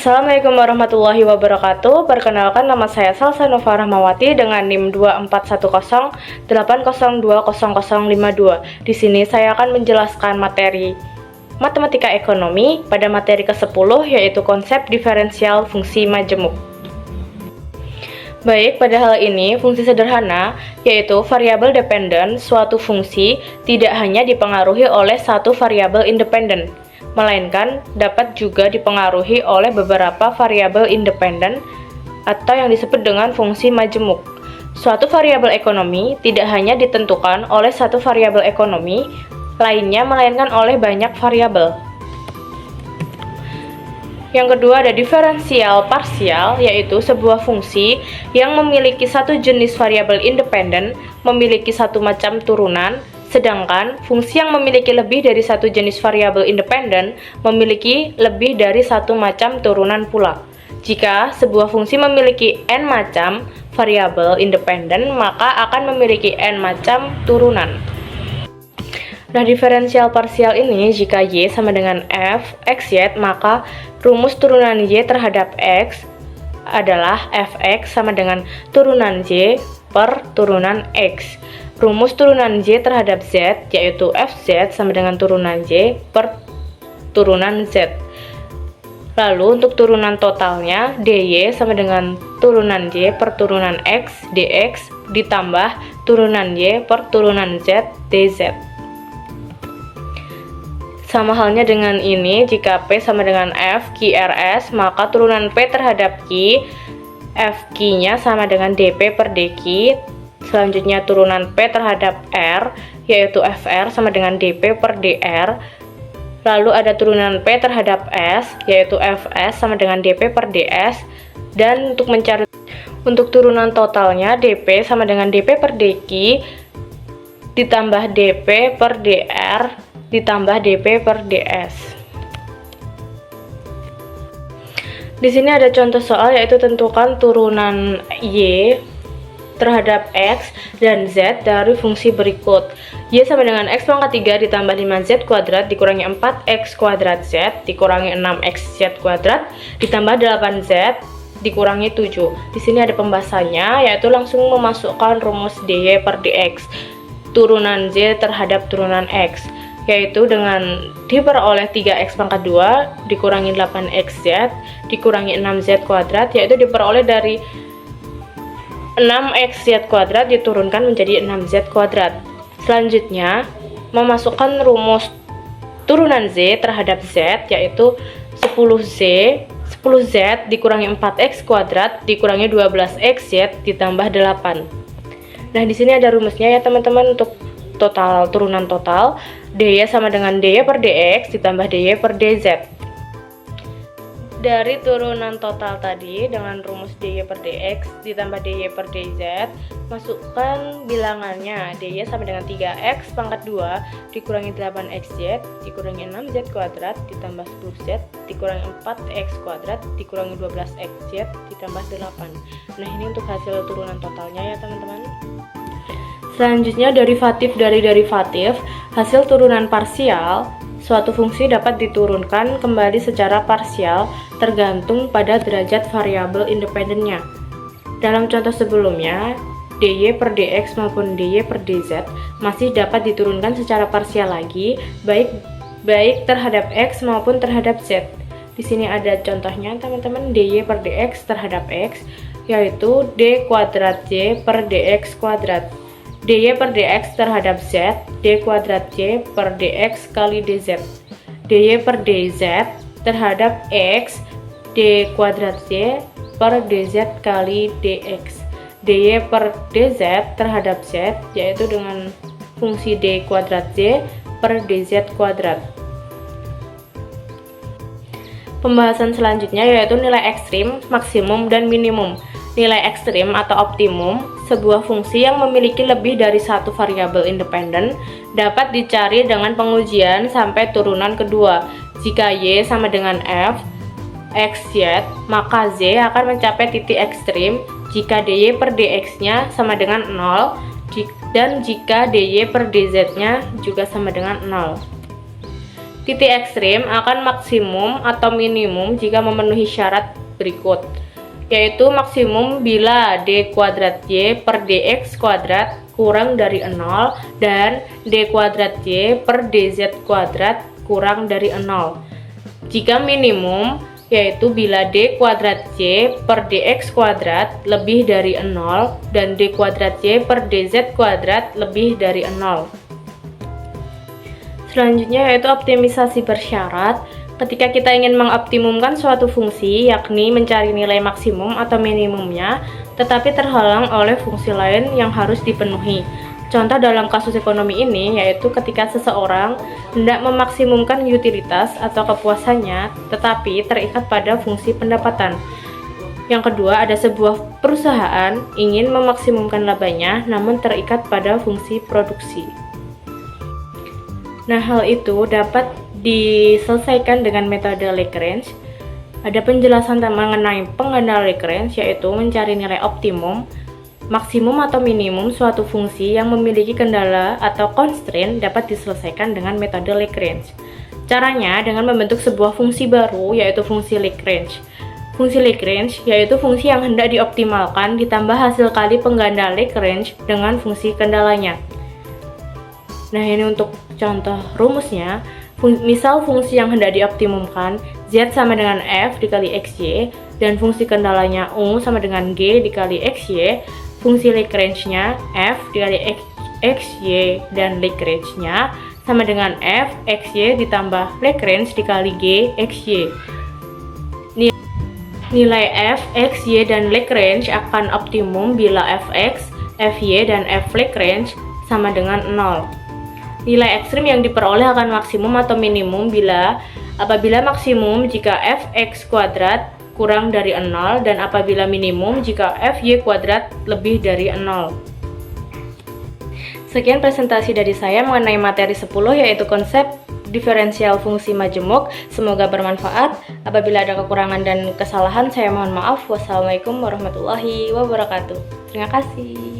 Assalamualaikum warahmatullahi wabarakatuh. Perkenalkan, nama saya Salsa Nova Rahmawati dengan NIM 241080200052. Di sini saya akan menjelaskan materi Matematika Ekonomi pada materi ke-10, yaitu konsep diferensial fungsi majemuk. Baik, pada hal ini, fungsi sederhana, yaitu variabel dependen suatu fungsi tidak hanya dipengaruhi oleh satu variabel independen, melainkan dapat juga dipengaruhi oleh beberapa variabel independen atau yang disebut dengan fungsi majemuk. Suatu variabel ekonomi tidak hanya ditentukan oleh satu variabel ekonomi lainnya, melainkan oleh banyak variabel. Yang kedua ada diferensial parsial, yaitu sebuah fungsi yang memiliki satu jenis variabel independen memiliki satu macam turunan, sedangkan fungsi yang memiliki lebih dari satu jenis variabel independen memiliki lebih dari satu macam turunan pula. Jika sebuah fungsi memiliki n macam variabel independen, maka akan memiliki n macam turunan. Nah, diferensial parsial ini jika y sama dengan f x y, maka rumus turunan y terhadap x adalah fx sama dengan turunan y per turunan x. Rumus turunan y terhadap z yaitu fz sama dengan turunan y per turunan z. Lalu untuk turunan totalnya dy sama dengan turunan y per turunan x dx ditambah turunan y per turunan z dz. Sama halnya dengan ini, jika P sama dengan F Q RS, maka turunan P terhadap Q, FQ-nya sama dengan DP per DQ. Selanjutnya turunan P terhadap R, yaitu FR sama dengan DP per DR. Lalu ada turunan P terhadap S, yaitu FS sama dengan DP per DS. Dan untuk turunan totalnya, DP sama dengan DP per DQ, ditambah DP per DR, ditambah DP per DS. Di sini ada contoh soal, yaitu tentukan turunan Y terhadap X dan Z dari fungsi berikut. Y sama dengan X pangkat 3 ditambah 5Z kuadrat dikurangi 4X kuadrat Z dikurangi 6XZ kuadrat ditambah 8Z dikurangi 7. Di sini ada pembahasannya, yaitu langsung memasukkan rumus dy per dx turunan Z terhadap turunan X, yaitu dengan diperoleh 3x pangkat 2 dikurangi 8xz dikurangi 6z kuadrat, yaitu diperoleh dari 6xz kuadrat diturunkan menjadi 6z kuadrat. Selanjutnya memasukkan rumus turunan z terhadap z, yaitu 10z dikurangi 4x kuadrat dikurangi 12xz ditambah 8. Nah, di sini ada rumusnya ya teman-teman. Untuk total turunan total, dy sama dengan dy per dx ditambah dy per dz. Dari turunan total tadi dengan rumus dy per dx ditambah dy per dz, masukkan bilangannya. Dy sama dengan 3x pangkat 2 dikurangi 8xz dikurangi 6z kuadrat ditambah 10z dikurangi 4x kuadrat dikurangi 12xz ditambah 8. Nah, ini untuk hasil turunan totalnya ya teman-teman. Selanjutnya derivatif dari derivatif. Hasil turunan parsial suatu fungsi dapat diturunkan kembali secara parsial tergantung pada derajat variabel independennya. Dalam contoh sebelumnya, dy per dx maupun dy per dz masih dapat diturunkan secara parsial lagi, baik terhadap x maupun terhadap z. Di sini ada contohnya teman-teman, dy per dx terhadap x, yaitu d kuadrat y per dx kuadrat. dy per dx terhadap z, d kuadrat y per dx kali dz. dy per dz terhadap x, d kuadrat y per dz kali dx. dy per dz terhadap z, yaitu dengan fungsi d kuadrat y per dz kuadrat. Pembahasan selanjutnya yaitu nilai ekstrim, maksimum, dan minimum. Nilai ekstrim atau optimum, sebuah fungsi yang memiliki lebih dari satu variabel independen, dapat dicari dengan pengujian sampai turunan kedua. Jika y sama dengan f x, y, maka z akan mencapai titik ekstrim jika dy per dx-nya sama dengan 0, dan jika dy per dz-nya juga sama dengan 0. Titik ekstrim akan maksimum atau minimum jika memenuhi syarat berikut, yaitu maksimum bila d kuadrat y per dx kuadrat kurang dari 0 dan d kuadrat y per dz kuadrat kurang dari 0. Jika minimum yaitu bila d kuadrat y per dx kuadrat lebih dari 0 dan d kuadrat y per dz kuadrat lebih dari 0. Selanjutnya yaitu optimisasi bersyarat. Ketika kita ingin mengoptimumkan suatu fungsi, yakni mencari nilai maksimum atau minimumnya, tetapi terhalang oleh fungsi lain yang harus dipenuhi. Contoh dalam kasus ekonomi ini yaitu ketika seseorang hendak memaksimumkan utilitas atau kepuasannya, tetapi terikat pada fungsi pendapatan. Yang kedua, ada sebuah perusahaan ingin memaksimumkan labanya, namun terikat pada fungsi produksi. Nah, hal itu dapat diselesaikan dengan metode Lagrange. Ada penjelasan mengenai pengendalian Lagrange, yaitu mencari nilai optimum, maksimum atau minimum suatu fungsi yang memiliki kendala atau constraint dapat diselesaikan dengan metode Lagrange. Caranya dengan membentuk sebuah fungsi baru, yaitu fungsi Lagrange. Fungsi Lagrange yaitu fungsi yang hendak dioptimalkan ditambah hasil kali pengganda Lagrange dengan fungsi kendalanya. Nah, ini untuk contoh rumusnya. Misal fungsi yang hendak dioptimumkan z sama dengan f dikali xy dan fungsi kendalanya u sama dengan g dikali xy. Fungsi Lagrange-nya f dikali xy dan Lagrange-nya sama dengan f xy ditambah Lagrange dikali g xy. Nilai f, xy, dan Lagrange akan optimum bila fx, fy, dan f Lagrange sama dengan 0. Nilai ekstrim yang diperoleh akan maksimum atau minimum apabila maksimum jika fx kuadrat kurang dari 0 dan apabila minimum jika fy kuadrat lebih dari 0. Sekian presentasi dari saya mengenai materi 10 yaitu konsep diferensial fungsi majemuk. Semoga bermanfaat. Apabila ada kekurangan dan kesalahan saya mohon maaf. Wassalamualaikum warahmatullahi wabarakatuh. Terima kasih.